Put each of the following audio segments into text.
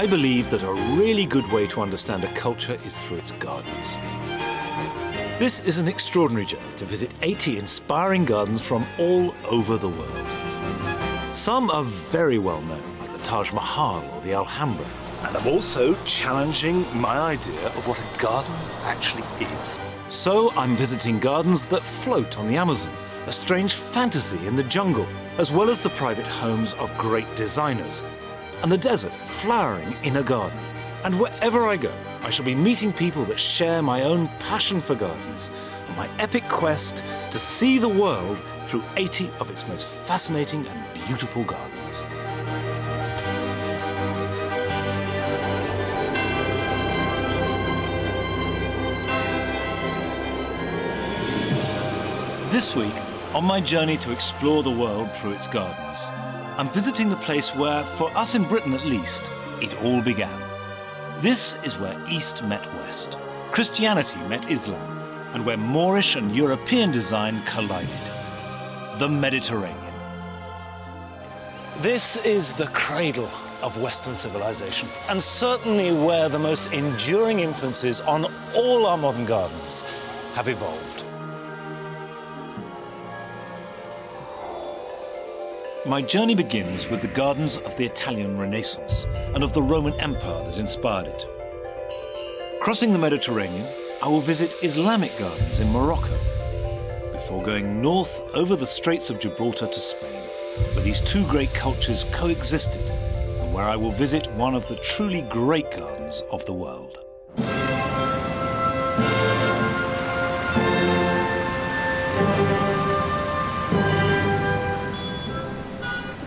I believe that a really good way to understand a culture is through its gardens. This is an extraordinary journey to visit 80 inspiring gardens from all over the world. Some are very well known, like the Taj Mahal or the Alhambra. And I'm also challenging my idea of what a garden actually is. So I'm visiting gardens that float on the Amazon, a strange fantasy in the jungle, as well as the private homes of great designers, and the desert flowering in a garden. And wherever I go, I shall be meeting people that share my own passion for gardens and my epic quest to see the world through 80 of its most fascinating and beautiful gardens. This week, on my journey to explore the world through its gardens, I'm visiting the place where, for us in Britain at least, it all began. This is where East met West, Christianity met Islam, and where Moorish and European design collided. The Mediterranean. This is the cradle of Western civilization, and certainly where the most enduring influences on all our modern gardens have evolved. My journey begins with the gardens of the Italian Renaissance and of the Roman Empire that inspired it. Crossing the Mediterranean, I will visit Islamic gardens in Morocco, before going north over the Straits of Gibraltar to Spain, where these two great cultures coexisted, and where I will visit one of the truly great gardens of the world.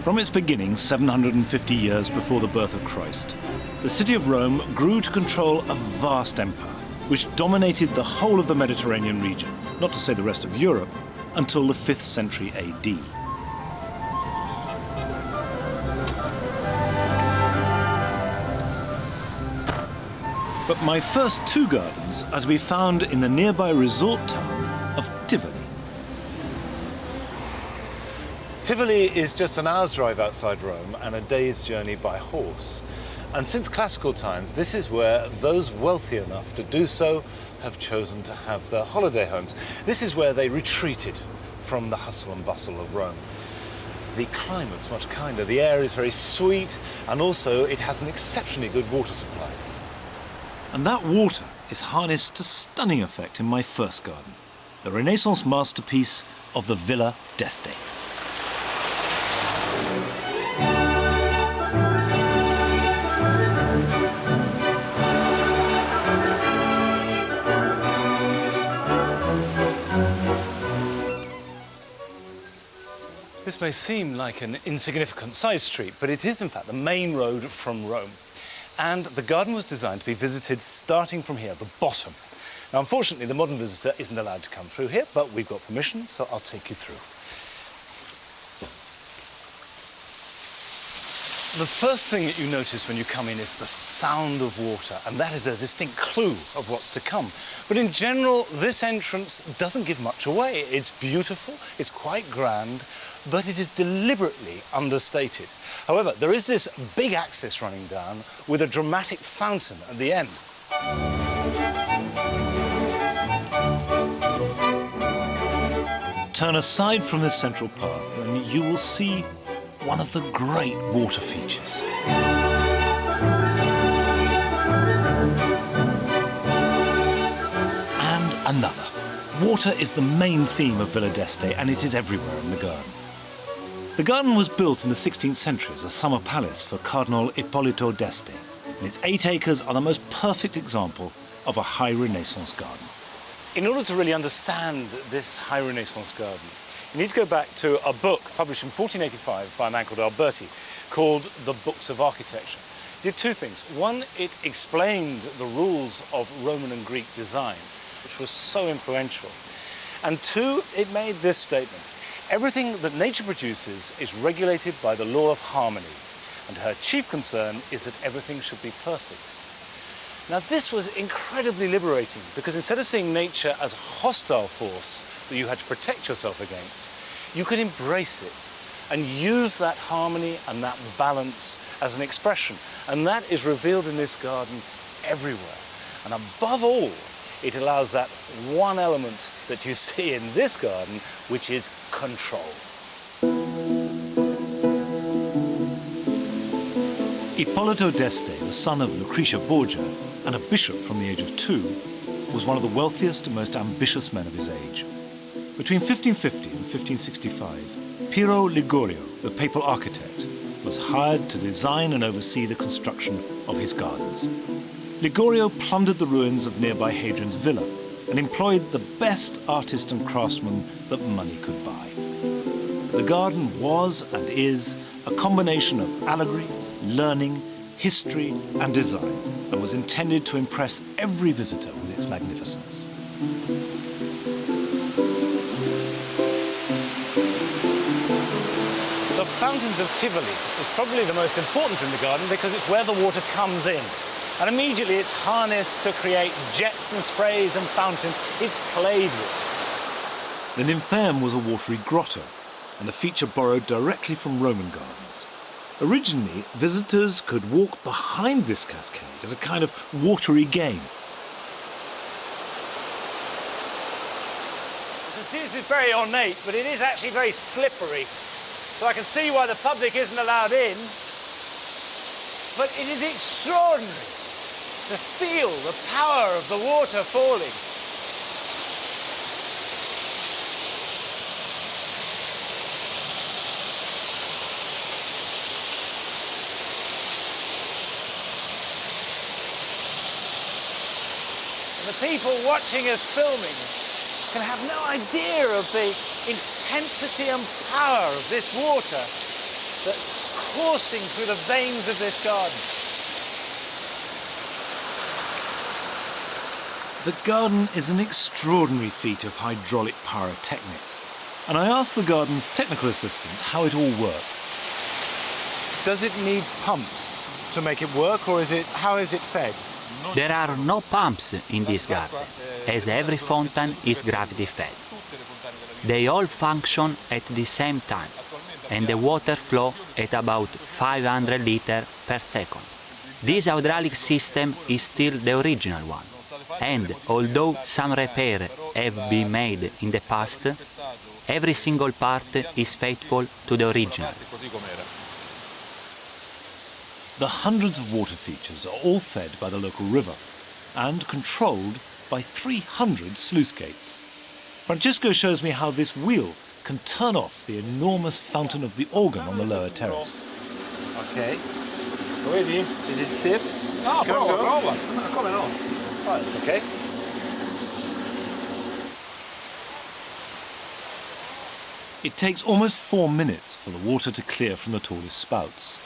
From its beginning, 750 years before the birth of Christ, the city of Rome grew to control a vast empire, which dominated the whole of the Mediterranean region, not to say the rest of Europe, until the 5th century AD. But my first two gardens are to be found in the nearby resort town of Tivoli. Tivoli is just an hour's drive outside Rome and a day's journey by horse. And since classical times, this is where those wealthy enough to do so have chosen to have their holiday homes. This is where they retreated from the hustle and bustle of Rome. The climate's much kinder, the air is very sweet, and also it has an exceptionally good water supply. And that water is harnessed to stunning effect in my first garden, the Renaissance masterpiece of the Villa d'Este. This may seem like an insignificant side street, but it is in fact the main road from Rome. And the garden was designed to be visited starting from here, the bottom. Now, unfortunately, the modern visitor isn't allowed to come through here, but we've got permission, so I'll take you through. The first thing that you notice when you come in is the sound of water, and that is a distinct clue of what's to come. But in general, this entrance doesn't give much away. It's beautiful, it's quite grand, but it is deliberately understated. However, there is this big axis running down with a dramatic fountain at the end. Turn aside from this central path and you will see one of the great water features. And another. Water is the main theme of Villa d'Este, and it is everywhere in the garden. The garden was built in the 16th century as a summer palace for Cardinal Ippolito d'Este, and its 8 acres are the most perfect example of a high Renaissance garden. In order to really understand this high Renaissance garden, you need to go back to a book published in 1485 by a man called Alberti called The Books of Architecture. It did two things. One, it explained the rules of Roman and Greek design, which was so influential. And two, it made this statement. Everything that nature produces is regulated by the law of harmony, and her chief concern is that everything should be perfect. Now, this was incredibly liberating because instead of seeing nature as a hostile force that you had to protect yourself against, you could embrace it and use that harmony and that balance as an expression. And that is revealed in this garden everywhere. And above all, it allows that one element that you see in this garden, which is control. Ippolito d'Este, the son of Lucretia Borgia and a bishop from the age of 2, was one of the wealthiest and most ambitious men of his age. Between 1550 and 1565, Piero Ligorio, the papal architect, was hired to design and oversee the construction of his gardens. Ligorio plundered the ruins of nearby Hadrian's villa and employed the best artists and craftsmen that money could buy. The garden was and is a combination of allegory, learning, history and design, and was intended to impress every visitor with its magnificence. The fountains of Tivoli is probably the most important in the garden because it's where the water comes in. And immediately it's harnessed to create jets and sprays and fountains. It's played with. The Nymphaeum was a watery grotto, and a feature borrowed directly from Roman gardens. Originally, visitors could walk behind this cascade as a kind of watery game. You can see this is very ornate, but it is actually very slippery. So I can see why the public isn't allowed in. But it is extraordinary to feel the power of the water falling. The people watching us filming can have no idea of the intensity and power of this water that's coursing through the veins of this garden. The garden is an extraordinary feat of hydraulic pyrotechnics, and I asked the garden's technical assistant how it all worked. Does it need pumps to make it work, or how is it fed? There are no pumps in this garden, as every fountain is gravity-fed. They all function at the same time, and the water flows at about 500 liters per second. This hydraulic system is still the original one, and although some repairs have been made in the past, every single part is faithful to the original. The hundreds of water features are all fed by the local river and controlled by 300 sluice gates. Francesco shows me how this wheel can turn off the enormous fountain of the organ on the lower terrace. Okay. Ready? Is it stiff? No, prova. Come no? Oh, okay. It takes almost 4 minutes for the water to clear from the tallest spouts.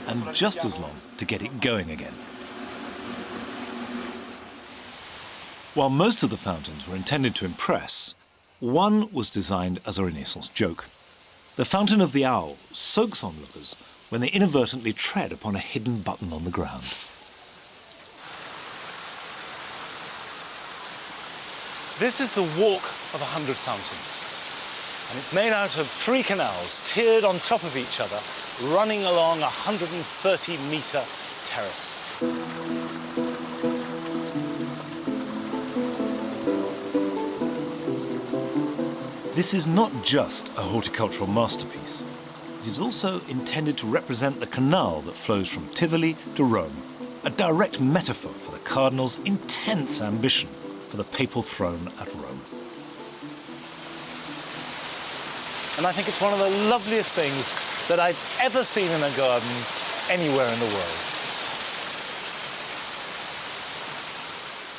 And just as long to get it going again. While most of the fountains were intended to impress, one was designed as a Renaissance joke. The Fountain of the Owl soaks onlookers when they inadvertently tread upon a hidden button on the ground. This is the Walk of 100 Fountains, and it's made out of 3 canals tiered on top of each other, running along a 130-metre terrace. This is not just a horticultural masterpiece. It is also intended to represent the canal that flows from Tivoli to Rome, a direct metaphor for the cardinal's intense ambition for the papal throne at Rome. And I think it's one of the loveliest things that I've ever seen in a garden anywhere in the world.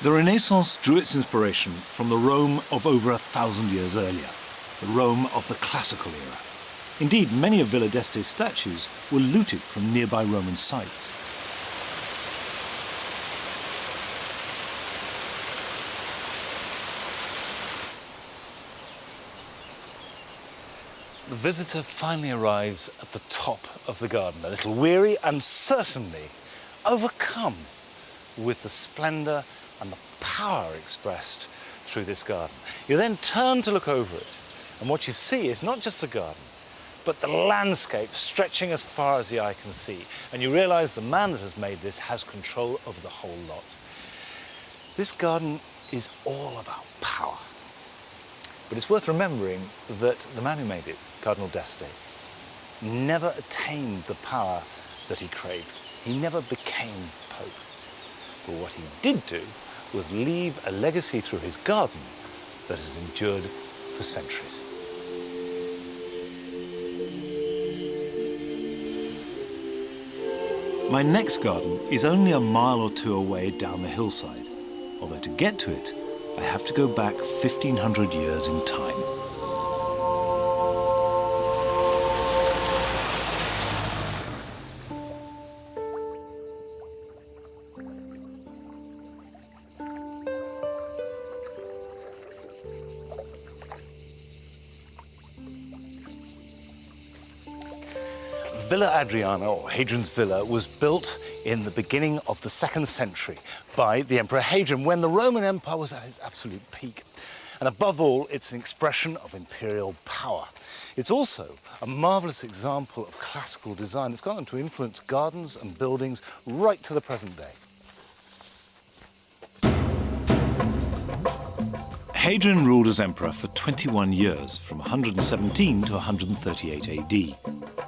The Renaissance drew its inspiration from the Rome of over 1,000 years earlier, the Rome of the classical era. Indeed, many of Villa d'Este's statues were looted from nearby Roman sites. The visitor finally arrives at the top of the garden, a little weary and certainly overcome with the splendour and the power expressed through this garden. You then turn to look over it, and what you see is not just the garden, but the landscape stretching as far as the eye can see. And you realize the man that has made this has control over the whole lot. This garden is all about power. But it's worth remembering that the man who made it, Cardinal d'Este, never attained the power that he craved. He never became Pope. But what he did do was leave a legacy through his garden that has endured for centuries. My next garden is only a mile or two away down the hillside, although to get to it, I have to go back 1,500 years in time. Villa Adriana, or Hadrian's Villa, was built in the beginning of the 2nd century by the Emperor Hadrian, when the Roman Empire was at its absolute peak. And above all, it's an expression of imperial power. It's also a marvellous example of classical design that's gone on to influence gardens and buildings right to the present day. Hadrian ruled as emperor for 21 years, from 117 to 138 AD.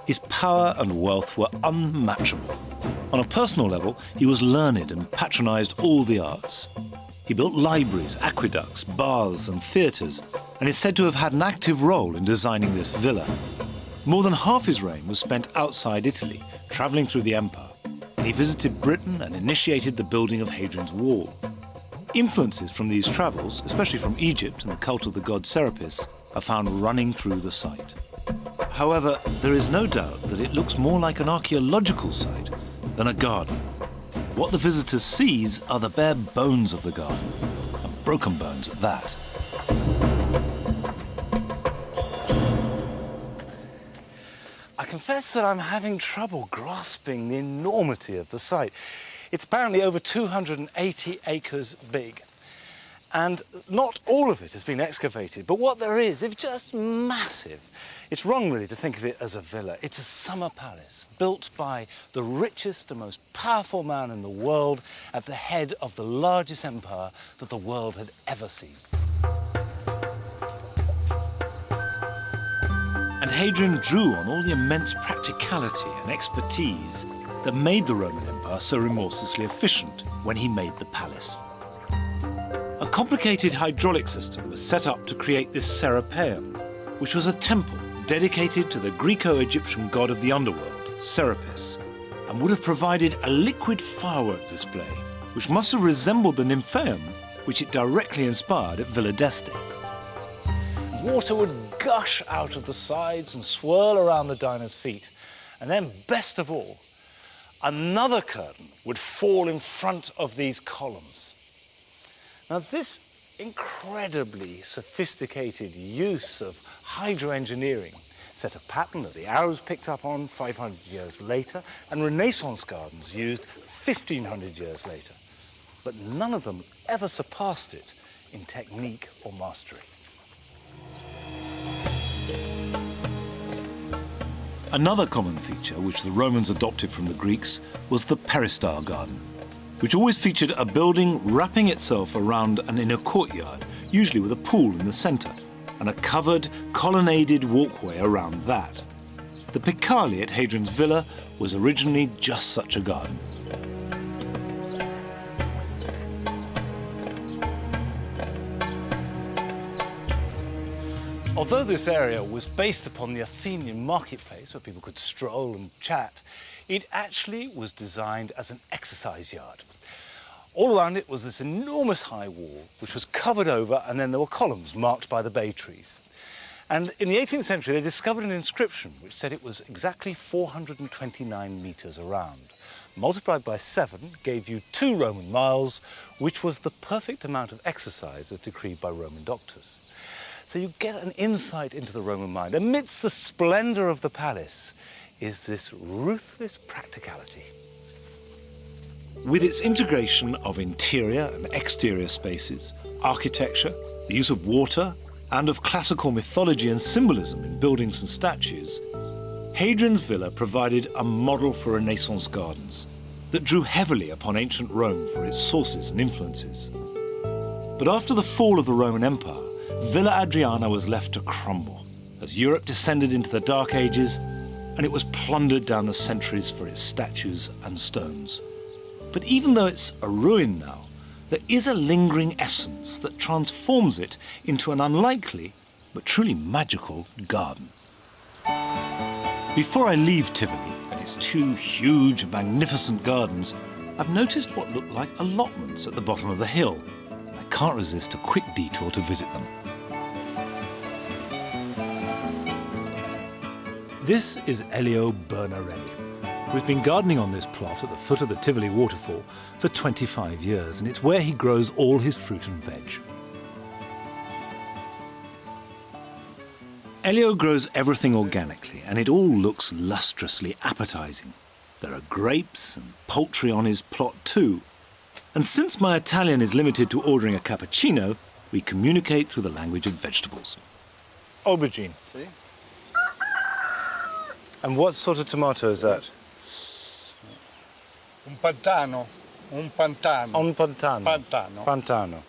His power and wealth were unmatchable. On a personal level, he was learned and patronized all the arts. He built libraries, aqueducts, baths and theatres, and is said to have had an active role in designing this villa. More than half his reign was spent outside Italy, travelling through the empire, and he visited Britain and initiated the building of Hadrian's Wall. Influences from these travels, especially from Egypt and the cult of the god Serapis, are found running through the site. However, there is no doubt that it looks more like an archaeological site than a garden. What the visitor sees are the bare bones of the garden, and broken bones at that. I confess that I'm having trouble grasping the enormity of the site. It's apparently over 280 acres big. And not all of it has been excavated, but what there is just massive. It's wrong, really, to think of it as a villa. It's a summer palace built by the richest and most powerful man in the world at the head of the largest empire that the world had ever seen. And Hadrian drew on all the immense practicality and expertise that made the Roman Empire so remorselessly efficient when he made the palace. A complicated hydraulic system was set up to create this Serapeum, which was a temple dedicated to the Greco-Egyptian god of the underworld, Serapis, and would have provided a liquid firework display, which must have resembled the Nymphaeum, which it directly inspired at Villa d'Este. Water would gush out of the sides and swirl around the diners' feet, and then, best of all, another curtain would fall in front of these columns. Now, this incredibly sophisticated use of hydroengineering set a pattern that the Arabs picked up on 500 years later, and Renaissance gardens used 1,500 years later. But none of them ever surpassed it in technique or mastery. Another common feature which the Romans adopted from the Greeks was the peristyle garden, which always featured a building wrapping itself around an inner courtyard, usually with a pool in the centre, and a covered, colonnaded walkway around that. The Piccali at Hadrian's Villa was originally just such a garden. Although this area was based upon the Athenian marketplace where people could stroll and chat, it actually was designed as an exercise yard. All around it was this enormous high wall, which was covered over, and then there were columns marked by the bay trees. And in the 18th century, they discovered an inscription which said it was exactly 429 metres around. Multiplied by 7 gave you 2 Roman miles, which was the perfect amount of exercise as decreed by Roman doctors. So you get an insight into the Roman mind. Amidst the splendour of the palace is this ruthless practicality. With its integration of interior and exterior spaces, architecture, the use of water, and of classical mythology and symbolism in buildings and statues, Hadrian's villa provided a model for Renaissance gardens that drew heavily upon ancient Rome for its sources and influences. But after the fall of the Roman Empire, Villa Adriana was left to crumble as Europe descended into the Dark Ages and it was plundered down the centuries for its statues and stones. But even though it's a ruin now, there is a lingering essence that transforms it into an unlikely but truly magical garden. Before I leave Tivoli and its two huge, magnificent gardens, I've noticed what look like allotments at the bottom of the hill. I can't resist a quick detour to visit them. This is Elio Bernarelli. We've been gardening on this plot at the foot of the Tivoli waterfall for 25 years, and it's where he grows all his fruit and veg. Elio grows everything organically, and it all looks lustrously appetizing. There are grapes and poultry on his plot too. And since my Italian is limited to ordering a cappuccino, we communicate through the language of vegetables. Aubergine. See? And what sort of tomato is that? Un pantano. Un pantano. Un pantano. Pantano. Pantano.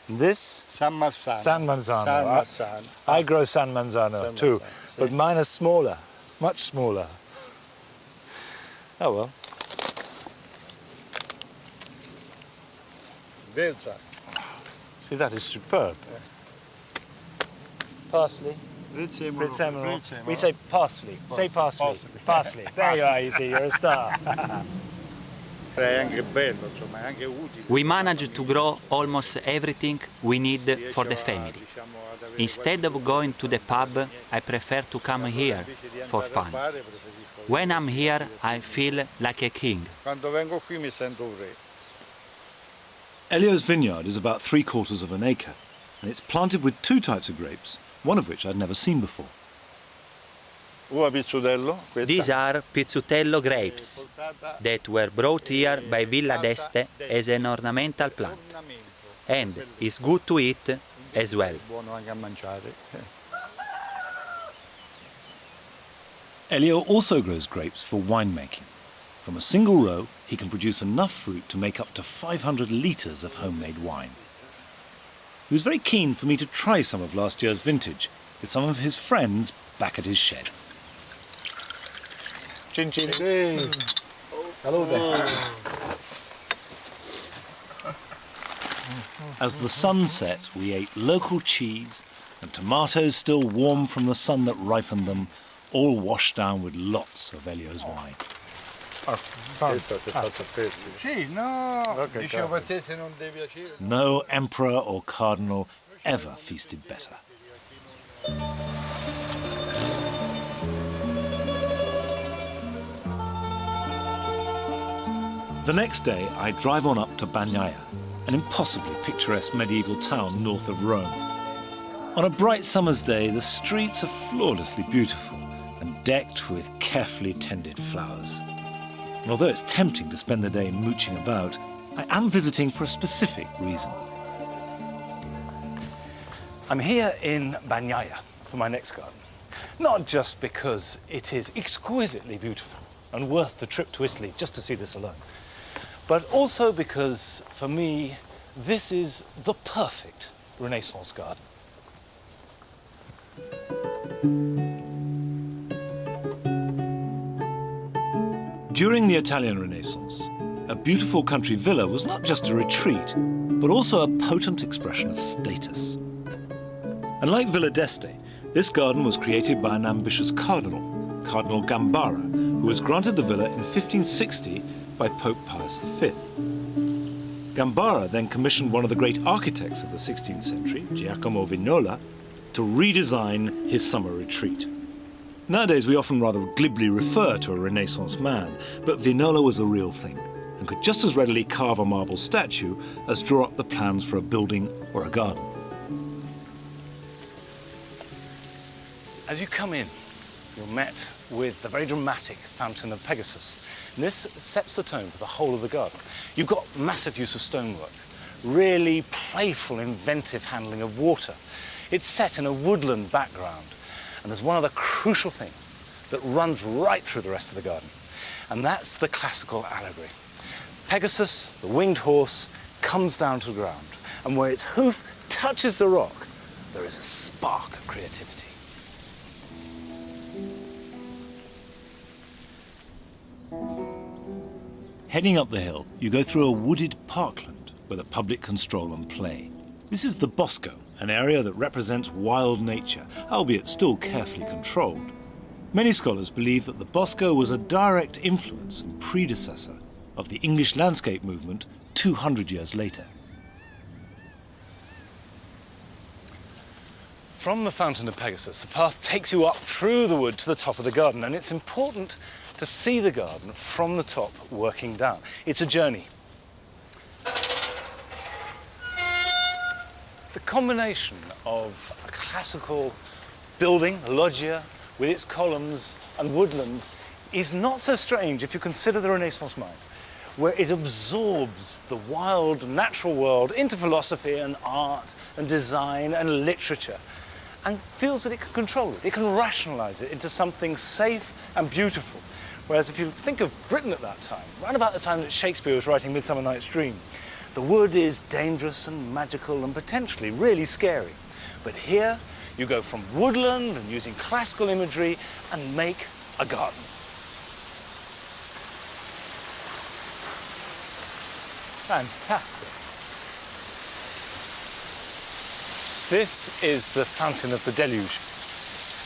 This? San Marzano. San Marzano. San Marzano. I grow San Marzano too, Marzano, but mine are smaller, much smaller. Oh well. Belza. See, that is superb. Parsley. Prezzemolo. We say parsley. Say parsley. Parsley. Parsley. There you are, you see, you're a star. È anche bello, insomma, è anche utile. We manage to grow almost everything we need for the family. Instead of going to the pub, I prefer to come here for fun. When I'm here, I feel like a king. Quando vengo qui mi sento un re. Elio's vineyard is about 3/4 of an acre, and it's planted with two types of grapes, one of which I'd never seen before. Uva pizzutello. These are Pizzutello grapes that were brought here by Villa d'Este as an ornamental plant, and is good to eat as well. Buono anche a mangiare. Elio also grows grapes for winemaking. From a single row, he can produce enough fruit to make up to 500 litres of homemade wine. He was very keen for me to try some of last year's vintage with some of his friends back at his shed. Chin chin. Hello there. As the sun set, we ate local cheese and tomatoes still warm from the sun that ripened them, all washed down with lots of Elio's wine. Sì, no. Dicevo a te se non devi piacere. No emperor or cardinal ever feasted better. The next day, I drive on up to Bagnaia, an impossibly picturesque medieval town north of Rome. On a bright summer's day, the streets are flawlessly beautiful and decked with carefully tended flowers. And although it's tempting to spend the day mooching about, I am visiting for a specific reason. I'm here in Bagnaia for my next garden. Not just because it is exquisitely beautiful and worth the trip to Italy just to see this alone, but also because, for me, this is the perfect Renaissance garden. During the Italian Renaissance, a beautiful country villa was not just a retreat, but also a potent expression of status. And like Villa d'Este, this garden was created by an ambitious cardinal, Cardinal Gambara, who was granted the villa in 1560 by Pope Pius V. Gambara then commissioned one of the great architects of the 16th century, Giacomo Vignola, to redesign his summer retreat. Nowadays, we often rather glibly refer to a Renaissance man, but Vignola was the real thing and could just as readily carve a marble statue as draw up the plans for a building or a garden. As you come in, you're met with the very dramatic Fountain of Pegasus. And this sets the tone for the whole of the garden. You've got massive use of stonework, really playful, inventive handling of water. It's set in a woodland background. And there's one other crucial thing that runs right through the rest of the garden. And that's the classical allegory. Pegasus, the winged horse, comes down to the ground. And where its hoof touches the rock, there is a spark of creativity. Heading up the hill, you go through a wooded parkland where the public can stroll and play. This is the Bosco, an area that represents wild nature, albeit still carefully controlled. Many scholars believe that the Bosco was a direct influence and predecessor of the English landscape movement 200 years later. From the Fountain of Pegasus, the path takes you up through the wood to the top of the garden, and it's important to see the garden from the top working down. It's a journey. The combination of a classical building, a loggia, with its columns and woodland is not so strange if you consider the Renaissance mind, where it absorbs the wild natural world into philosophy and art and design and literature, and feels that it can control it, it can rationalize it into something safe and beautiful. Whereas if you think of Britain at that time, right about the time that Shakespeare was writing Midsummer Night's Dream, the wood is dangerous and magical and potentially really scary. But here, you go from woodland and using classical imagery and make a garden. Fantastic. This is the Fountain of the Deluge,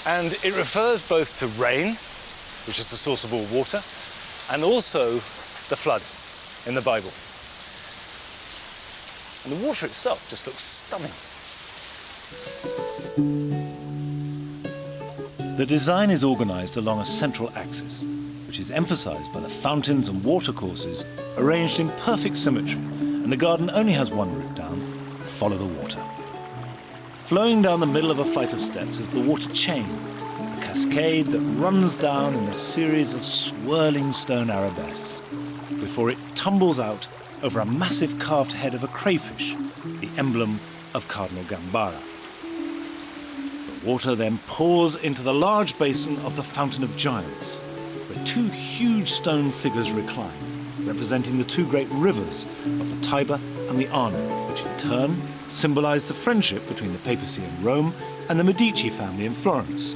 and it refers both to rain, which is the source of all water, and also the flood in the Bible. And the water itself just looks stunning. The design is organised along a central axis, which is emphasised by the fountains and watercourses arranged in perfect symmetry, and the garden only has one route down: follow the water. Flowing down the middle of a flight of steps is the water chain, a cascade that runs down in a series of swirling stone arabesques, before it tumbles out over a massive carved head of a crayfish, the emblem of Cardinal Gambara. The water then pours into the large basin of the Fountain of Giants, where two huge stone figures recline, representing the two great rivers of the Tiber and the Arno, which in turn symbolise the friendship between the papacy in Rome and the Medici family in Florence.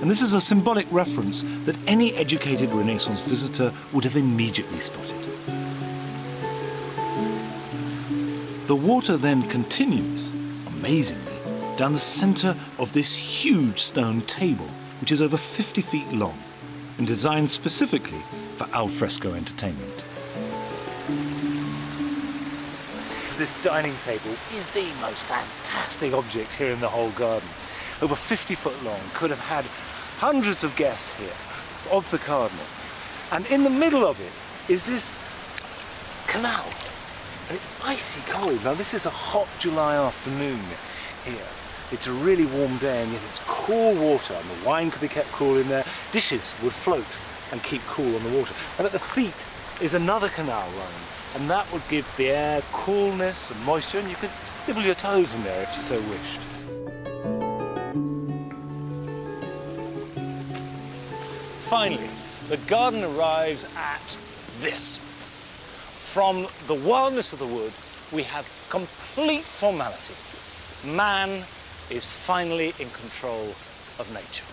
And this is a symbolic reference that any educated Renaissance visitor would have immediately spotted. The water then continues, amazingly, down the centre of this huge stone table, which is over 50 feet long and designed specifically for al fresco entertainment. This dining table is the most fantastic object here in the whole garden. Over 50 foot long, could have had hundreds of guests here of the cardinal. And in the middle of it is this canal. And it's icy cold. Now this is a hot July afternoon here. It's a really warm day and yet it's cool water, and the wine could be kept cool in there. Dishes would float and keep cool on the water. And at the feet is another canal running, and that would give the air coolness and moisture, and you could nibble your toes in there if you so wished. Finally, the garden arrives at this. From the wildness of the wood, we have complete formality. Man is finally in control of nature.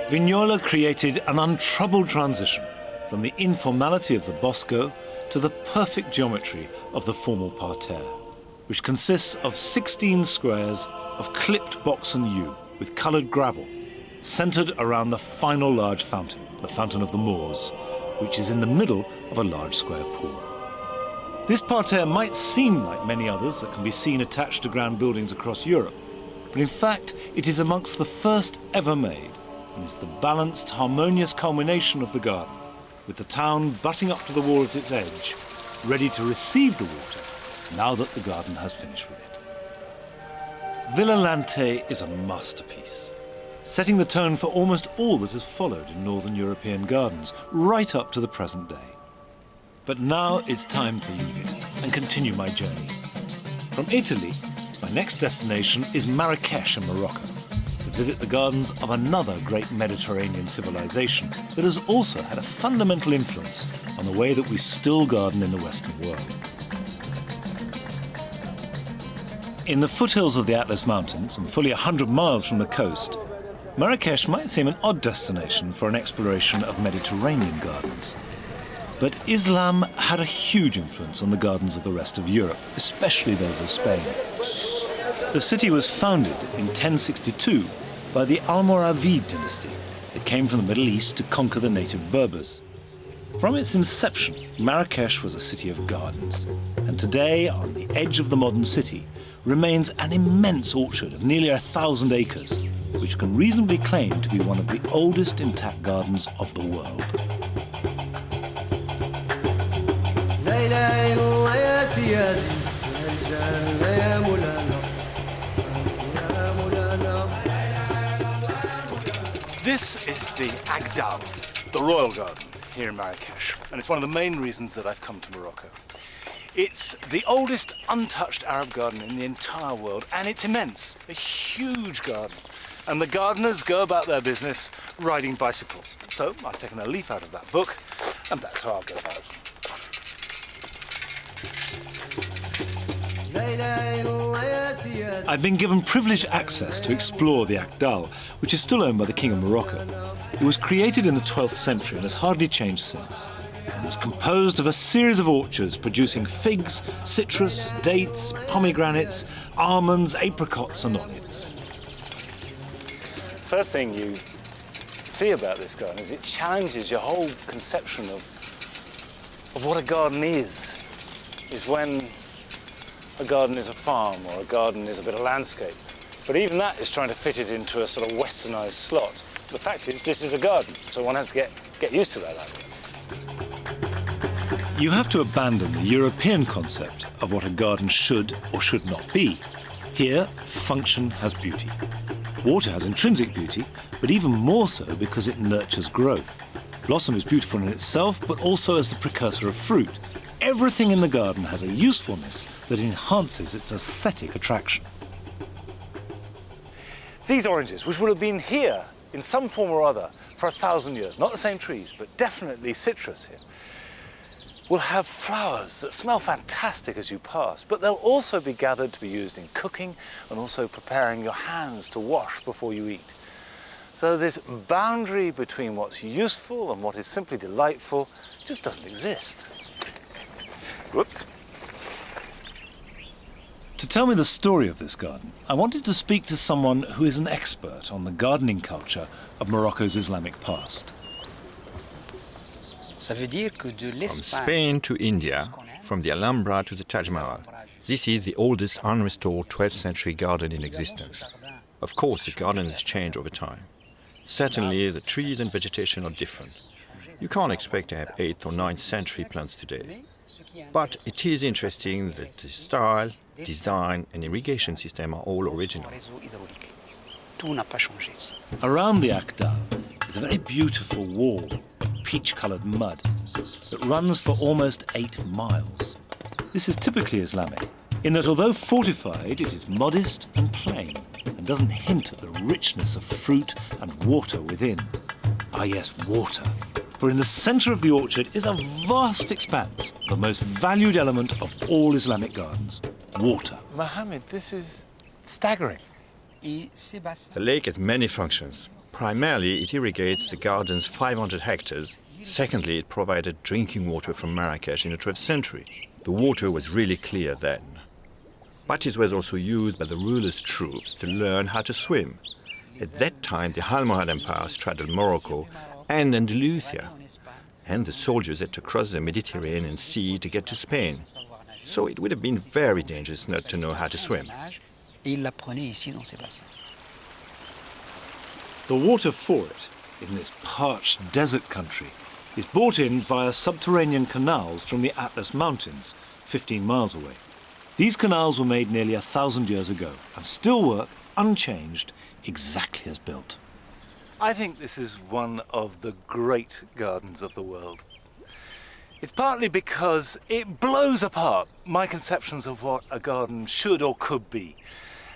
Vignola created an untroubled transition from the informality of the Bosco to the perfect geometry of the formal parterre, which consists of 16 squares of clipped box and yew with coloured gravel, centred around the final large fountain, the Fountain of the Moors, which is in the middle of a large square pool. This parterre might seem like many others that can be seen attached to grand buildings across Europe, but in fact it is amongst the first ever made, and is the balanced, harmonious culmination of the garden, with the town butting up to the wall at its edge, ready to receive the water now that the garden has finished with it. Villa Lante is a masterpiece, setting the tone for almost all that has followed in Northern European gardens, right up to the present day. But now it's time to leave it and continue my journey. From Italy, my next destination is Marrakesh in Morocco, to visit the gardens of another great Mediterranean civilization that has also had a fundamental influence on the way that we still garden in the Western world. In the foothills of the Atlas Mountains, and fully 100 miles from the coast, Marrakesh might seem an odd destination for an exploration of Mediterranean gardens. But Islam had a huge influence on the gardens of the rest of Europe, especially those of Spain. The city was founded in 1062 by the Almoravid dynasty that came from the Middle East to conquer the native Berbers. From its inception, Marrakesh was a city of gardens, and today, on the edge of the modern city, remains an immense orchard of nearly 1,000 acres, which can reasonably claim to be one of the oldest intact gardens of the world. This is the Agdal, the royal garden here in Marrakesh, and it's one of the main reasons that I've come to Morocco. It's the oldest untouched Arab garden in the entire world, and it's immense, a huge garden. And the gardeners go about their business riding bicycles. So I've taken a leaf out of that book, and that's how I'll go about it. I've been given privileged access to explore the Agdal, which is still owned by the King of Morocco. It was created in the 12th century and has hardly changed since. It's composed of a series of orchards producing figs, citrus, dates, pomegranates, almonds, apricots and olives. First thing you see about this garden is it challenges your whole conception of what a garden is when a garden is a farm or a garden is a bit of landscape. But even that is trying to fit it into a sort of westernized slot. The fact is, this is a garden, so one has to get used to that idea. You have to abandon the European concept of what a garden should or should not be. Here, function has beauty. Water has intrinsic beauty, but even more so because it nurtures growth. Blossom is beautiful in itself, but also as the precursor of fruit. Everything in the garden has a usefulness that enhances its aesthetic attraction. These oranges, which will have been here in some form or other for 1,000 years, not the same trees, but definitely citrus here, will have flowers that smell fantastic as you pass, but they'll also be gathered to be used in cooking and also preparing your hands to wash before you eat. So this boundary between what's useful and what is simply delightful just doesn't exist. Whoops. To tell me the story of this garden, I wanted to speak to someone who is an expert on the gardening culture of Morocco's Islamic past. From Spain to India, from the Alhambra to the Taj Mahal, this is the oldest unrestored 12th century garden in existence. Of course, the garden has changed over time. Certainly, the trees and vegetation are different. You can't expect to have 8th or 9th century plants today. But it is interesting that the style, design and irrigation system are all original. Around the Agdal is a very beautiful wall of peach-coloured mud that runs for almost 8 miles. This is typically Islamic, in that although fortified, it is modest and plain and doesn't hint at the richness of fruit and water within. Ah yes, water. For in the centre of the orchard is a vast expanse, the most valued element of all Islamic gardens, water. Mohammed, this is staggering. The lake has many functions. Primarily, it irrigates the garden's 500 hectares. Secondly, it provided drinking water from Marrakesh in the 12th century. The water was really clear then. But it was also used by the rulers' troops to learn how to swim. At that time, the Almohad Empire straddled Morocco and Andalusia, and the soldiers had to cross the Mediterranean Sea to get to Spain. So it would have been very dangerous not to know how to swim. The water for it, in this parched desert country, is brought in via subterranean canals from the Atlas Mountains, 15 miles away. These canals were made nearly 1,000 years ago and still work unchanged, exactly as built. I think this is one of the great gardens of the world. It's partly because it blows apart my conceptions of what a garden should or could be.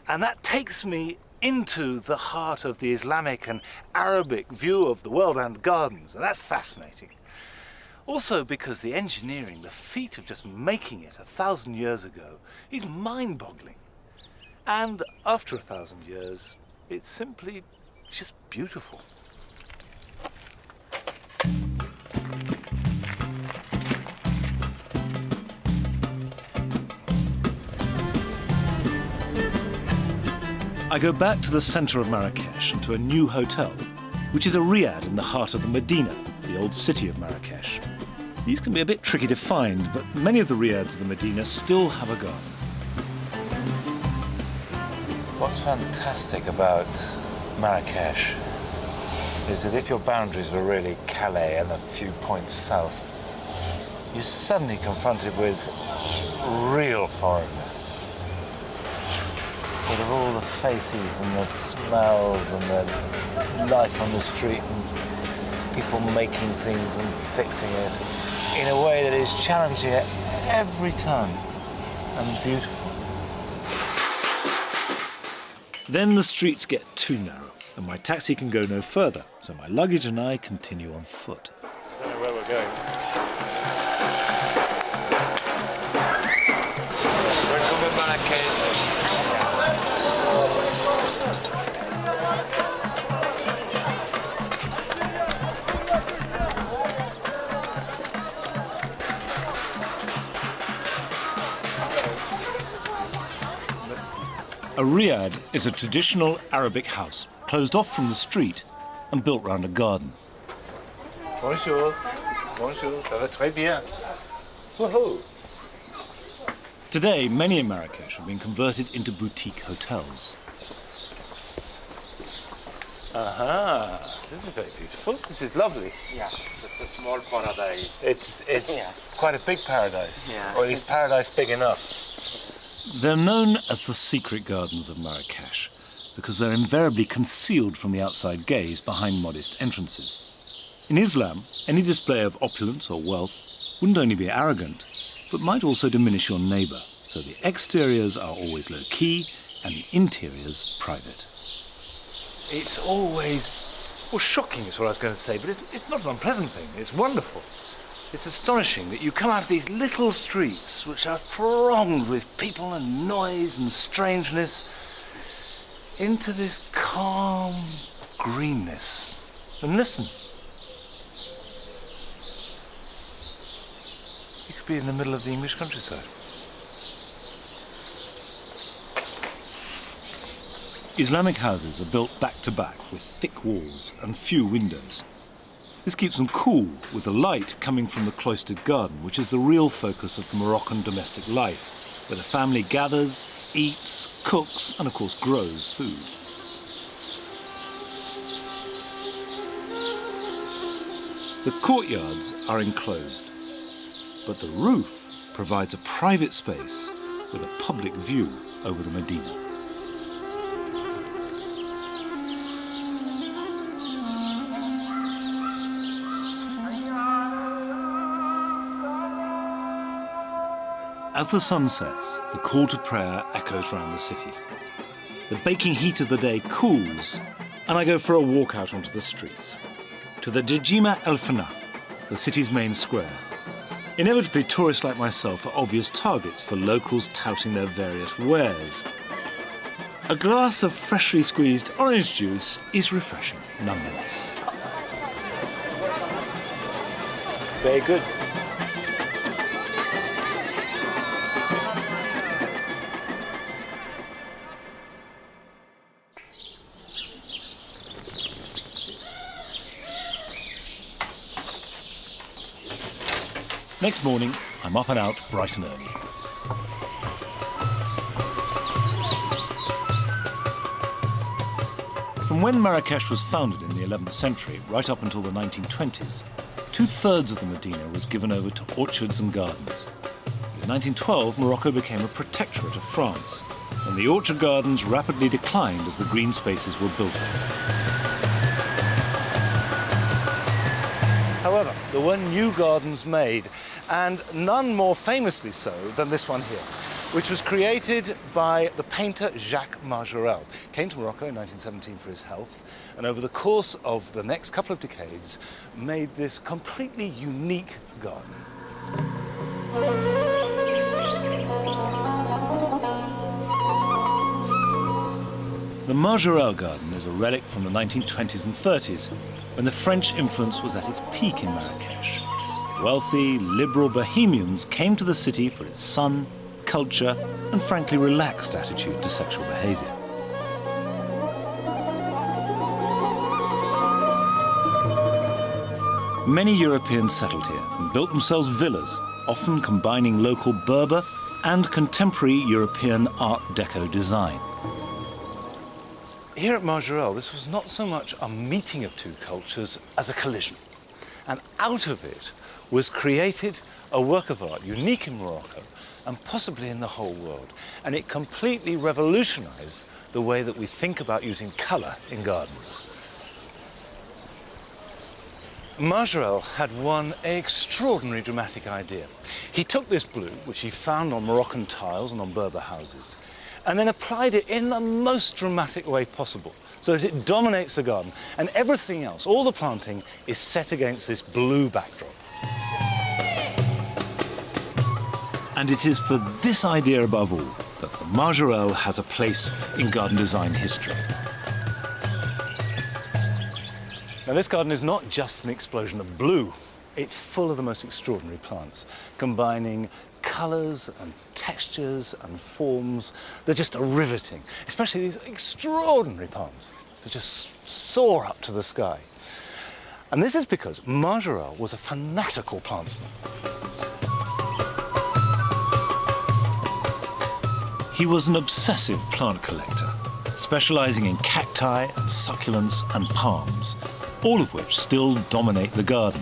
And that takes me into the heart of the Islamic and Arabic view of the world and gardens, and that's fascinating. Also because the engineering, the feat of just making it 1,000 years ago, is mind-boggling. And after 1,000 years, it's simply just beautiful. I go back to the centre of Marrakesh and to a new hotel, which is a riad in the heart of the Medina, the old city of Marrakesh. These can be a bit tricky to find, but many of the riads of the Medina still have a garden. What's fantastic about Marrakesh is that if your boundaries were really Calais and a few points south, you're suddenly confronted with real foreignness. Sort of all the faces and the smells and the life on the street and people making things and fixing it in a way that is challenging at every turn and beautiful. Then the streets get too narrow and my taxi can go no further, so my luggage and I continue on foot. I don't know where we're going. Welcome to Marrakesh. A riad is a traditional Arabic house, closed off from the street and built round a garden. Bonjour. Bonjour, ça va très bien. Woohoo! Today, many in Marrakesh have been converted into boutique hotels. Aha, this is very beautiful. This is lovely. Yeah, it's a small paradise. It's Yeah. quite a big paradise. Yeah. Or is paradise big enough? They're known as the secret gardens of Marrakesh because they're invariably concealed from the outside gaze behind modest entrances. In Islam, any display of opulence or wealth wouldn't only be arrogant, but might also diminish your neighbour, so the exteriors are always low-key and the interiors private. It's always, well, shocking is what I was going to say, but it's not an unpleasant thing, it's wonderful. It's astonishing that you come out of these little streets which are thronged with people and noise and strangeness into this calm greenness. And listen. You could be in the middle of the English countryside. Islamic houses are built back to back with thick walls and few windows. This keeps them cool, with the light coming from the cloistered garden, which is the real focus of Moroccan domestic life, where the family gathers, eats, cooks, and of course grows food. The courtyards are enclosed, but the roof provides a private space with a public view over the Medina. As the sun sets, the call to prayer echoes round the city. The baking heat of the day cools, and I go for a walk out onto the streets. To the Djima El Fana, the city's main square. Inevitably, tourists like myself are obvious targets for locals touting their various wares. A glass of freshly squeezed orange juice is refreshing nonetheless. Very good. Next morning, I'm up and out bright and early. From when Marrakesh was founded in the 11th century, right up until the 1920s, 2/3 of the Medina was given over to orchards and gardens. In 1912, Morocco became a protectorate of France, and the orchard gardens rapidly declined as the green spaces were built up. However, there were new gardens made, and none more famously so than this one here, which was created by the painter Jacques Majorelle. He came to Morocco in 1917 for his health, and over the course of the next couple of decades, made this completely unique garden. The Majorelle garden is a relic from the 1920s and 30s, when the French influence was at its peak in Marrakesh. Wealthy, liberal bohemians came to the city for its sun, culture, and frankly relaxed attitude to sexual behavior. Many Europeans settled here and built themselves villas, often combining local Berber and contemporary European Art Deco design. Here at Majorelle, this was not so much a meeting of two cultures as a collision. And out of it was created a work of art unique in Morocco and possibly in the whole world. And it completely revolutionized the way that we think about using color in gardens. Majorelle had one extraordinary dramatic idea. He took this blue, which he found on Moroccan tiles and on Berber houses, and then applied it in the most dramatic way possible, so that it dominates the garden, and everything else, all the planting, is set against this blue backdrop. And it is for this idea above all that the Majorelle has a place in garden design history. Now, this garden is not just an explosion of blue. It's full of the most extraordinary plants, combining colours and textures and forms that just are riveting, especially these extraordinary palms that just soar up to the sky. And this is because Majorelle was a fanatical plantsman. He was an obsessive plant collector, specializing in cacti and succulents and palms, all of which still dominate the garden.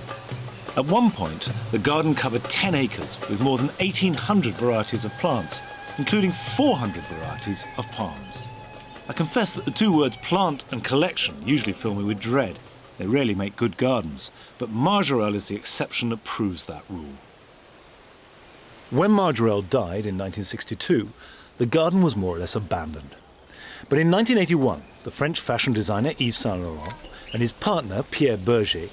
At one point, the garden covered 10 acres with more than 1,800 varieties of plants, including 400 varieties of palms. I confess that the two words plant and collection usually fill me with dread. They rarely make good gardens, but Majorelle is the exception that proves that rule. When Majorelle died in 1962, the garden was more or less abandoned. But in 1981, the French fashion designer s01e and his partner Pierre Berger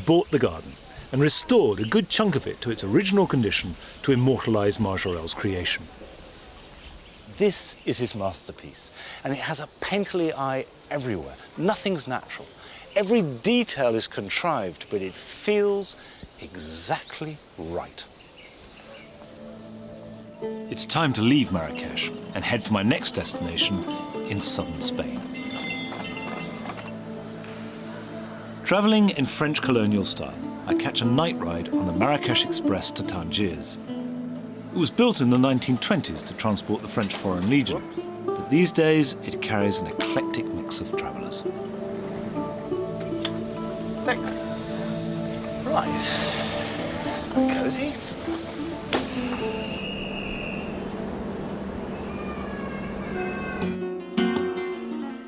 bought the garden and restored a good chunk of it to its original condition to immortalize Majorelle's creation. This is his masterpiece, and it has a painterly eye everywhere. Nothing's natural. Every detail is contrived, but it feels exactly right. It's time to leave Marrakesh and head for my next destination in southern Spain. Travelling in French colonial style, I catch a night ride on the Marrakesh Express to Tangiers. It was built in the 1920s to transport the French Foreign Legion, but these days it carries an eclectic mix of travellers. 6. Right. It's very cosy.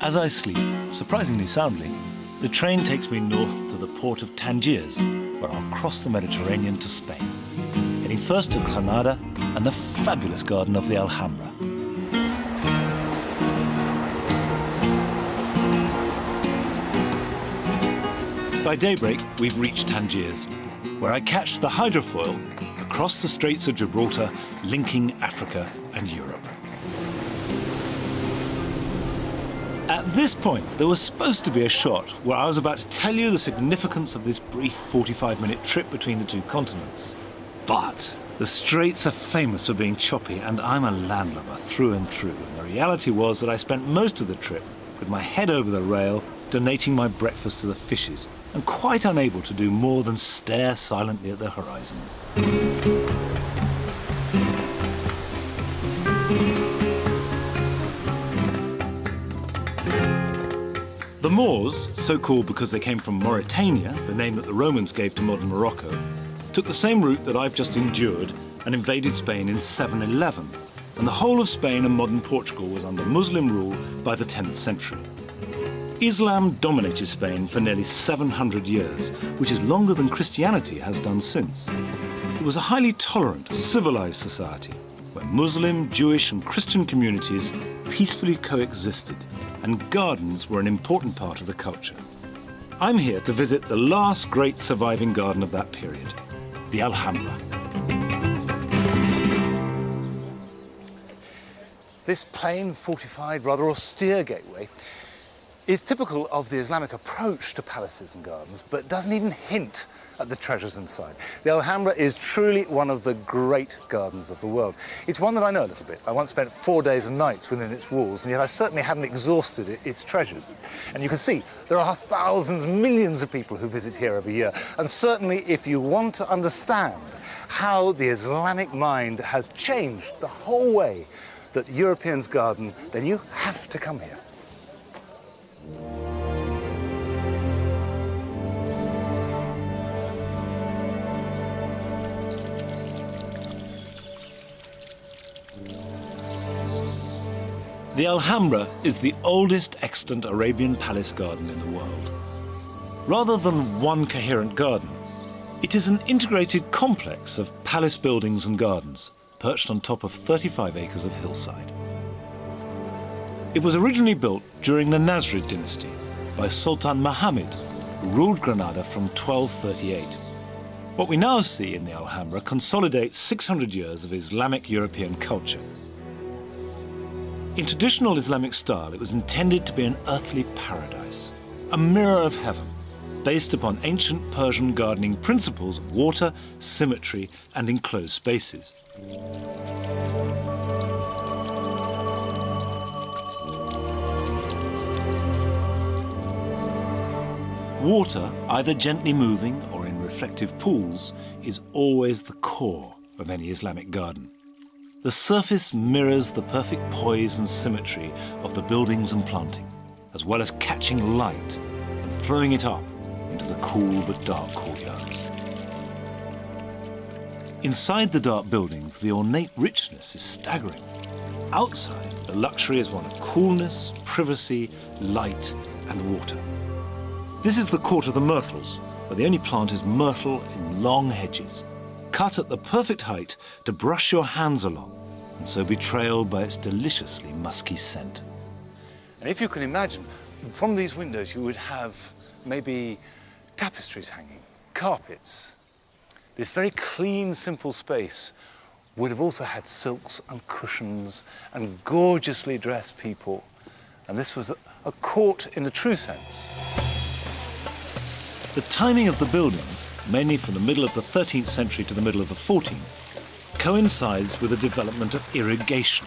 As I sleep, surprisingly soundly, the train takes me north to the port of Tangiers, where I'll cross the Mediterranean to Spain, heading first to Granada and the fabulous garden of the Alhambra. By daybreak, we've reached Tangiers, where I catch the hydrofoil across the Straits of Gibraltar, linking Africa and Europe. At this point, there was supposed to be a shot where I was about to tell you the significance of this brief 45-minute trip between the two continents. But the Straits are famous for being choppy, and I'm a landlubber through and through. And the reality was that I spent most of the trip with my head over the rail, donating my breakfast to the fishes, and quite unable to do more than stare silently at the horizon. The Moors, so called because they came from Mauritania, the name that the Romans gave to modern Morocco, took the same route that I've just endured and invaded Spain in 711, and the whole of Spain and modern Portugal was under Muslim rule by the 10th century. Islam dominated Spain for nearly 700 years, which is longer than Christianity has done since. It was a highly tolerant, civilized society, where Muslim, Jewish and Christian communities peacefully coexisted, and gardens were an important part of the culture. I'm here to visit the last great surviving garden of that period, the Alhambra. This plain, fortified, rather austere gateway is typical of the Islamic approach to palaces and gardens, but doesn't even hint at the treasures inside. The Alhambra is truly one of the great gardens of the world. It's one that I know a little bit. I once spent 4 days and nights within its walls, and yet I certainly hadn't exhausted its treasures. And you can see there are thousands, millions of people who visit here every year. And certainly if you want to understand how the Islamic mind has changed the whole way that Europeans garden, then you have to come here. The Alhambra is the oldest extant Arabian palace garden in the world. Rather than one coherent garden, it is an integrated complex of palace buildings and gardens, perched on top of 35 acres of hillside. It was originally built during the Nasrid dynasty by Sultan Muhammad, who ruled Granada from 1238. What we now see in the Alhambra consolidates 600 years of Islamic European culture. In traditional Islamic style, it was intended to be an earthly paradise, a mirror of heaven, based upon ancient Persian gardening principles of water, symmetry, and enclosed spaces. Water, either gently moving or in reflective pools, is always the core of any Islamic garden. The surface mirrors the perfect poise and symmetry of the buildings and planting, as well as catching light and throwing it up into the cool but dark courtyards. Inside the dark buildings, the ornate richness is staggering. Outside, the luxury is one of coolness, privacy, light, and water. This is the court of the myrtles, where the only plant is myrtle in long hedges, cut at the perfect height to brush your hands along, and so be trailed by its deliciously musky scent. And if you can imagine, from these windows you would have maybe tapestries hanging, carpets. This very clean, simple space would have also had silks and cushions and gorgeously dressed people. And this was a court in the true sense. The timing of the buildings, mainly from the middle of the 13th century to the middle of the 14th, coincides with the development of irrigation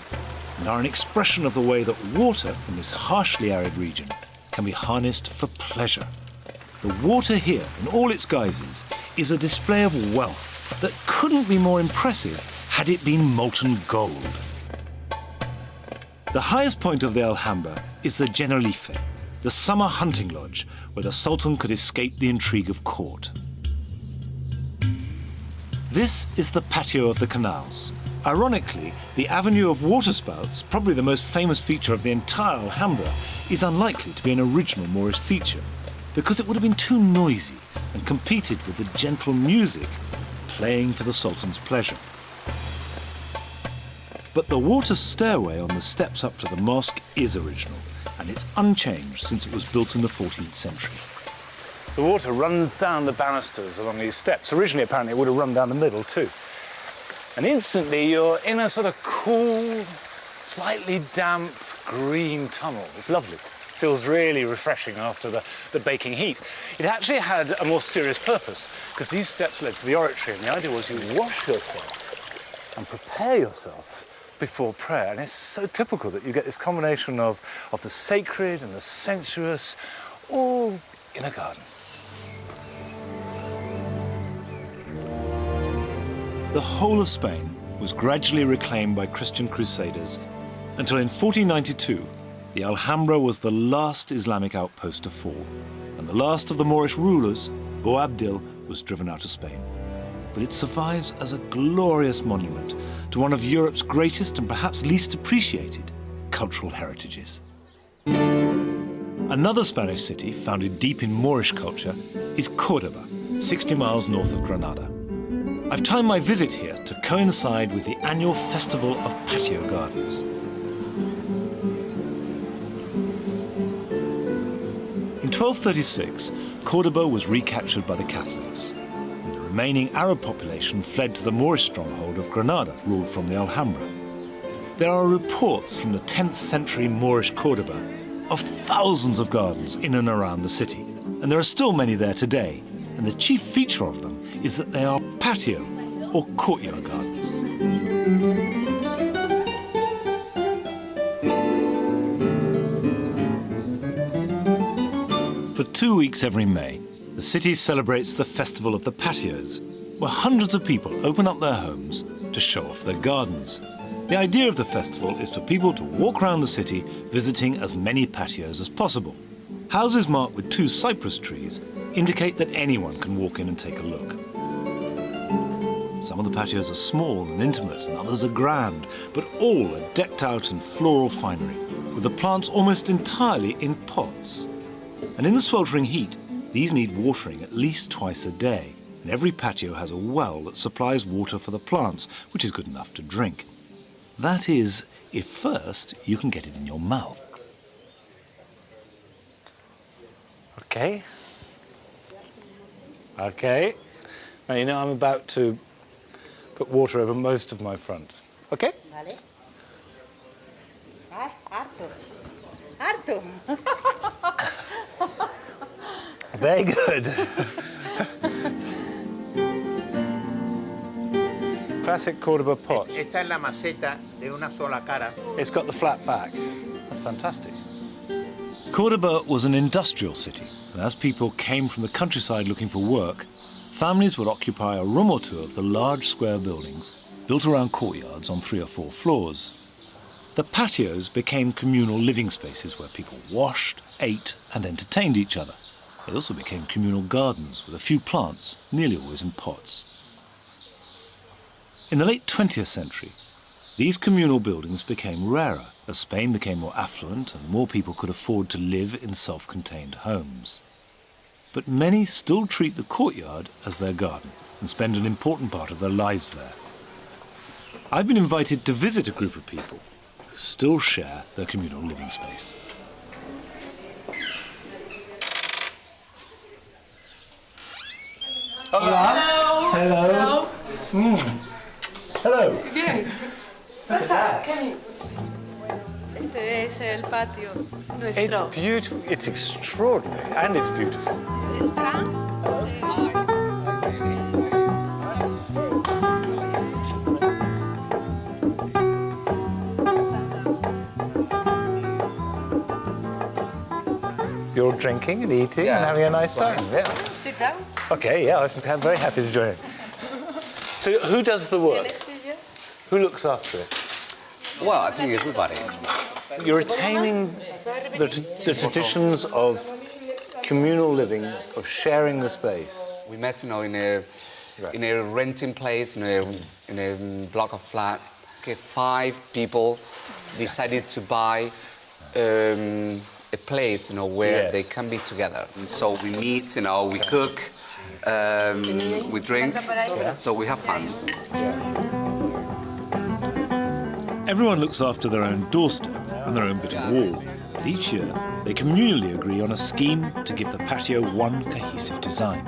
and are an expression of the way that water in this harshly arid region can be harnessed for pleasure. The water here, in all its guises, is a display of wealth that couldn't be more impressive had it been molten gold. The highest point of the Alhambra is the Generalife, the summer hunting lodge where the Sultan could escape the intrigue of court. This is the patio of the canals. Ironically, the avenue of waterspouts, probably the most famous feature of the entire Alhambra, is unlikely to be an original Moorish feature, because it would have been too noisy and competed with the gentle music playing for the Sultan's pleasure. But the water stairway on the steps up to the mosque is original, and it's unchanged since it was built in the 14th century. The water runs down the banisters along these steps. Originally, apparently, it would have run down the middle too. And instantly, you're in a sort of cool, slightly damp, green tunnel. It's lovely. Feels really refreshing after the baking heat. It actually had a more serious purpose, because these steps led to the oratory, and the idea was you wash yourself and prepare yourself before prayer. And it's so typical that you get this combination of the sacred and the sensuous, all in a garden. The whole of Spain was gradually reclaimed by Christian crusaders until in 1492, the Alhambra was the last Islamic outpost to fall, and the last of the Moorish rulers, Boabdil, was driven out of Spain. But it survives as a glorious monument to one of Europe's greatest and perhaps least appreciated cultural heritages. Another Spanish city founded deep in Moorish culture is Cordoba, 60 miles north of Granada. I've timed my visit here to coincide with the annual festival of patio gardens. In 1236, Cordoba was recaptured by the Catholics, and the remaining Arab population fled to the Moorish stronghold of Granada, ruled from the Alhambra. There are reports from the 10th century Moorish Cordoba of thousands of gardens in and around the city, and there are still many there today, and the chief feature of them is that they are patio or courtyard gardens. For 2 weeks every May, the city celebrates the Festival of the Patios, where hundreds of people open up their homes to show off their gardens. The idea of the festival is for people to walk around the city visiting as many patios as possible. Houses marked with 2 cypress trees indicate that anyone can walk in and take a look. Some of the patios are small and intimate, and others are grand, but all are decked out in floral finery, with the plants almost entirely in pots. And in the sweltering heat, these need watering at least twice a day, and every patio has a well that supplies water for the plants, which is good enough to drink. That is, if first you can get it in your mouth. Okay. Okay. Now, you know I'm about to put water over most of my front. Okay? Vale. Vai, Arthur. Very good. Classic Cordoba pot. Esta es la maceta de una sola cara. It's got the flat back. That's fantastic. Cordoba was an industrial city, and as people came from the countryside looking for work, families would occupy a room or two of the large square buildings built around courtyards on 3 or 4 floors. The patios became communal living spaces where people washed, ate, and entertained each other. They also became communal gardens with a few plants, nearly always in pots. In the late 20th century, these communal buildings became rarer as Spain became more affluent and more people could afford to live in self-contained homes. But many still treat the courtyard as their garden and spend an important part of their lives there. I've been invited to visit a group of people who still share their communal living space. Hello. Hello. Hello. Bien. Pasa, Kenny. Este es el patio nuestro. It's beautiful. It's extraordinary, and it's beautiful. ¿Es Fran? You're drinking and eating and having a nice time. Yeah. Sit down. Okay, yeah, I'm very happy to join. So who does the work? Who looks after it? Well, I think everybody. You're retaining the traditions of communal living, of sharing the space. We met, in a renting place, in a block of flats. Okay, 5 people decided to buy a place, where they can be together. And so we meet, we cook, we drink, so we have fun. Everyone looks after their own doorstep and their own bit of wall, but each year they communally agree on a scheme to give the patio one cohesive design.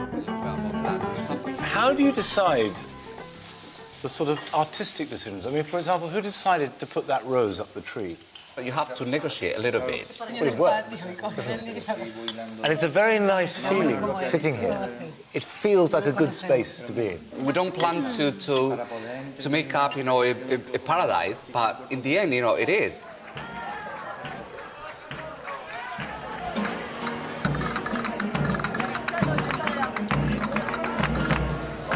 How do you decide the sort of artistic decisions? I mean, for example, who decided to put that rose up the tree? You have to negotiate a little bit. Well, it works, doesn't it? And it's a very nice feeling sitting here. It feels like a good space to be in. We don't plan to make up, a paradise, but in the end, it is.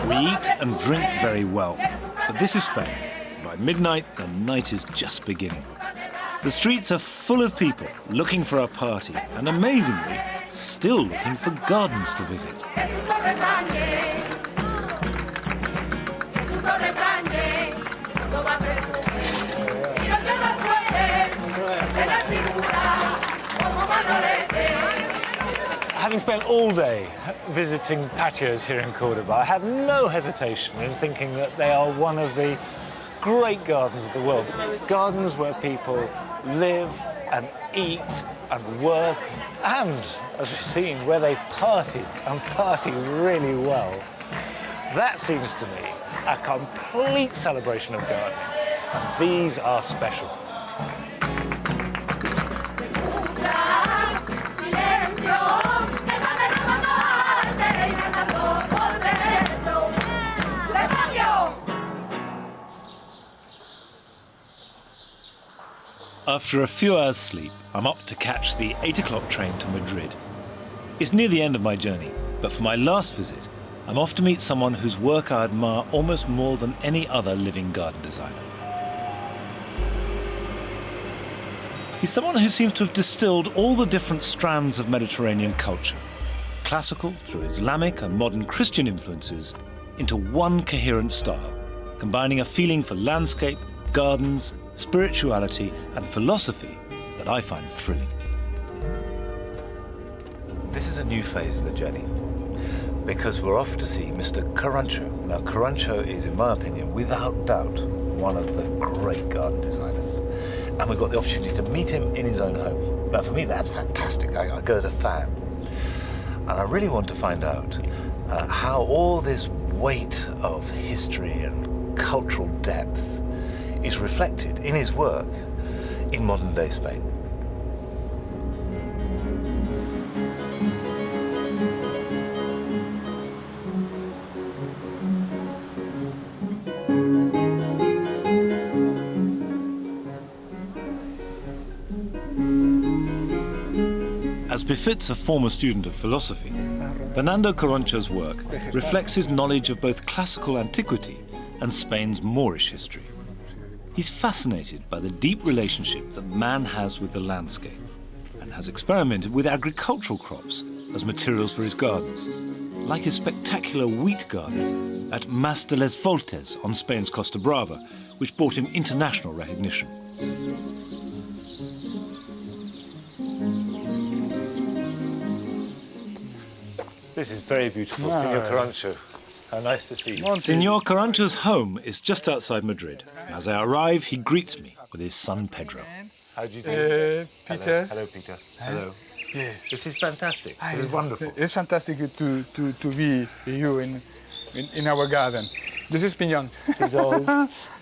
We eat and drink very well, but this is Spain. By midnight, the night is just beginning. The streets are full of people looking for a party and, amazingly, still looking for gardens to visit. Having spent all day visiting patios here in Cordoba, I have no hesitation in thinking that they are one of the great gardens of the world. Gardens where people live and eat and work, and, as we've seen, where they party, and party really well. That seems to me a complete celebration of gardening, and these are special. After a few hours' sleep, I'm up to catch the 8 o'clock train to Madrid. It's near the end of my journey, but for my last visit, I'm off to meet someone whose work I admire almost more than any other living garden designer. He's someone who seems to have distilled all the different strands of Mediterranean culture, classical through Islamic and modern Christian influences, into one coherent style, combining a feeling for landscape, gardens, spirituality and philosophy that I find thrilling. This is a new phase of the journey because we're off to see Mr. Carrancho. Now, Carrancho is, in my opinion, without doubt, one of the great garden designers. And we've got the opportunity to meet him in his own home. Now, for me, that's fantastic. I go as a fan. And I really want to find out how all this weight of history and cultural depth is reflected in his work in modern-day Spain. As befits a former student of philosophy, Fernando Carrancho's work reflects his knowledge of both classical antiquity and Spain's Moorish history. He's fascinated by the deep relationship that man has with the landscape and has experimented with agricultural crops as materials for his gardens, like his spectacular wheat garden at Mas de les Voltes on Spain's Costa Brava, which brought him international recognition. This is very beautiful, Senor Carrancho. How nice to see you. Senor Carrancho's home is just outside Madrid. As I arrive, he greets me with his son Pedro. How do you do? Peter. Hello, Peter. Hello. Yes. This is fantastic. This is wonderful. It's fantastic to be here in our garden. This is Piñón. He's old?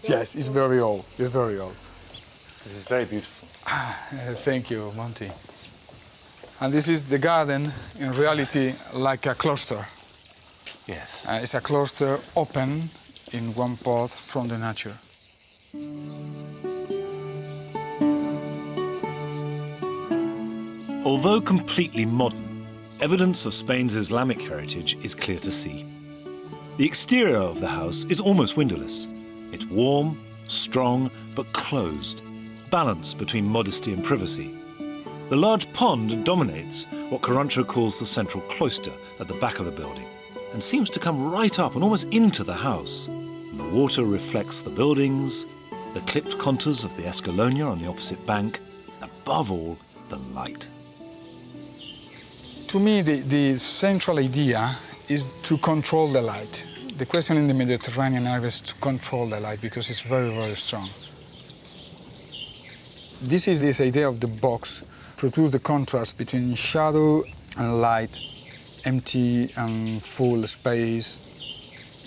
Yes, it's very old. It's very old. This is very beautiful. Thank you, Monty. And this is the garden, in reality, like a cloister. Yes. It's a cloister open in one part from the nature. Although completely modern, evidence of Spain's Islamic heritage is clear to see. The exterior of the house is almost windowless. It's warm, strong, but closed, balanced between modesty and privacy. The large pond dominates what Carrancho calls the central cloister at the back of the building, and seems to come right up and almost into the house. And the water reflects the buildings, the clipped contours of the Escalonia on the opposite bank, and above all, the light. To me, the central idea is to control the light. The question in the Mediterranean area is to control the light because it's very, very strong. This is this idea of the box, produce the contrast between shadow and light, empty and full space,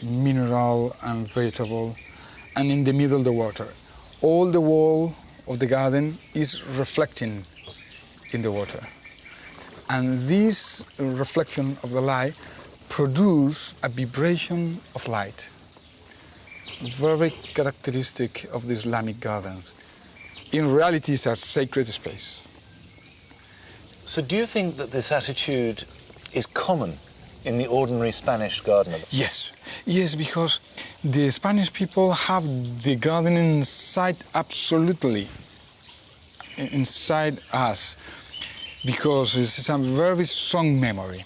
mineral and vegetable, and in the middle the water. All the wall of the garden is reflecting in the water. And this reflection of the light produces a vibration of light, very characteristic of the Islamic gardens. In reality, it's a sacred space. So do you think that this attitude is common in the ordinary Spanish gardener? Yes, yes, because the Spanish people have the gardening side absolutely. inside us because it's a very strong memory.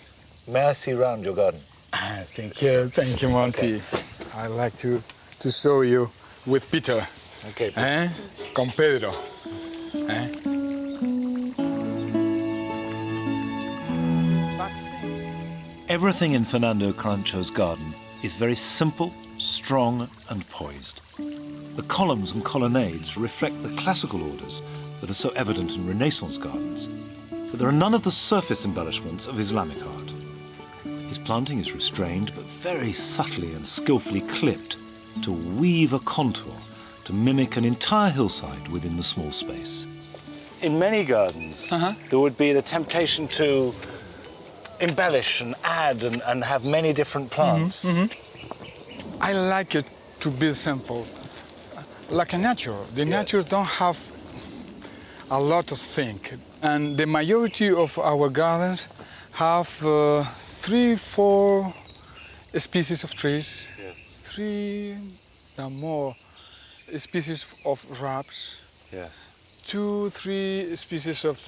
May I see round your garden? Thank you, Monty. Okay. I'd like to show you with Peter. Okay. Peter. Con Pedro. Everything in Fernando Carancho's garden is very simple, strong and poised. The columns and colonnades reflect the classical orders that are so evident in Renaissance gardens, but there are none of the surface embellishments of Islamic art. His planting is restrained but very subtly and skillfully clipped to weave a contour to mimic an entire hillside within the small space. In many gardens, there would be the temptation to embellish and add and have many different plants. I like it to be simple, like a nature. The nature don't have a lot of things, and the majority of our gardens have 3-4 species of trees, 3 or more species of shrubs, 2-3 species of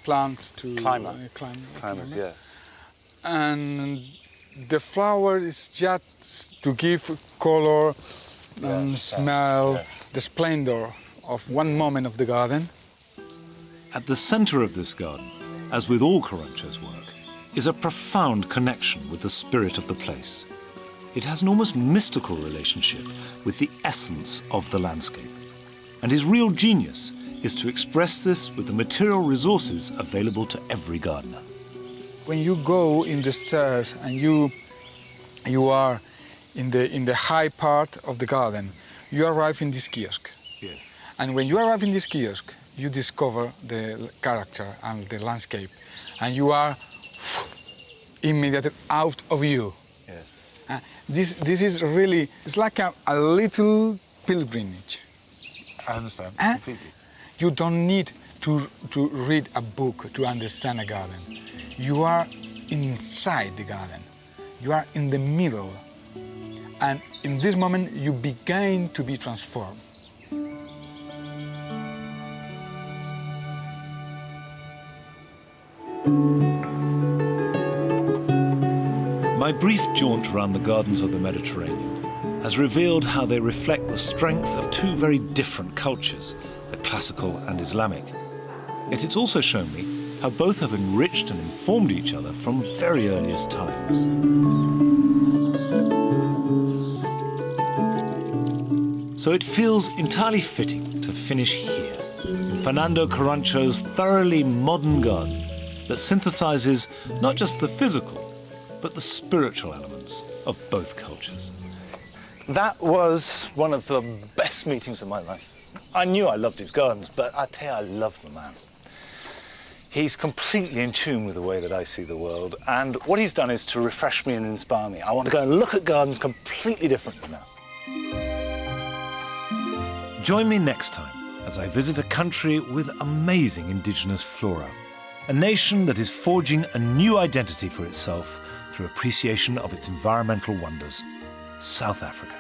plants to climate. Yes. And the flower is just to give color and smell, the splendor of one moment of the garden. At the center of this garden, as with all Carancho's work, is a profound connection with the spirit of the place. It has an almost mystical relationship with the essence of the landscape. And his real genius is to express this with the material resources available to every gardener. When you go in the stairs and you are in the high part of the garden, you arrive in this kiosk. Yes. And when you arrive in this kiosk, you discover the character and the landscape, and you are immediately out of you. Yes. This is really, it's like a little pilgrimage. I understand completely. You don't need to read a book to understand a garden. You are inside the garden. You are in the middle. And in this moment, you begin to be transformed. My brief jaunt around the gardens of the Mediterranean has revealed how they reflect the strength of two very different cultures, the classical and Islamic. Yet it's also shown me how both have enriched and informed each other from very earliest times. So it feels entirely fitting to finish here, in Fernando Carancho's thoroughly modern garden that synthesizes not just the physical, but the spiritual elements of both cultures. That was one of the best meetings of my life. I knew I loved his gardens, but I tell you, I love the man. He's completely in tune with the way that I see the world, and what he's done is to refresh me and inspire me. I want to go and look at gardens completely differently now. Join me next time as I visit a country with amazing indigenous flora, a nation that is forging a new identity for itself through appreciation of its environmental wonders, South Africa.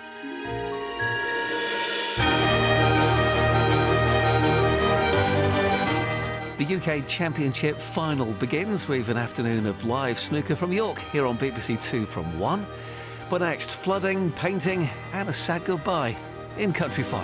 The UK Championship final begins with an afternoon of live snooker from York here on BBC Two from 1. But next, flooding, painting and a sad goodbye in Country File.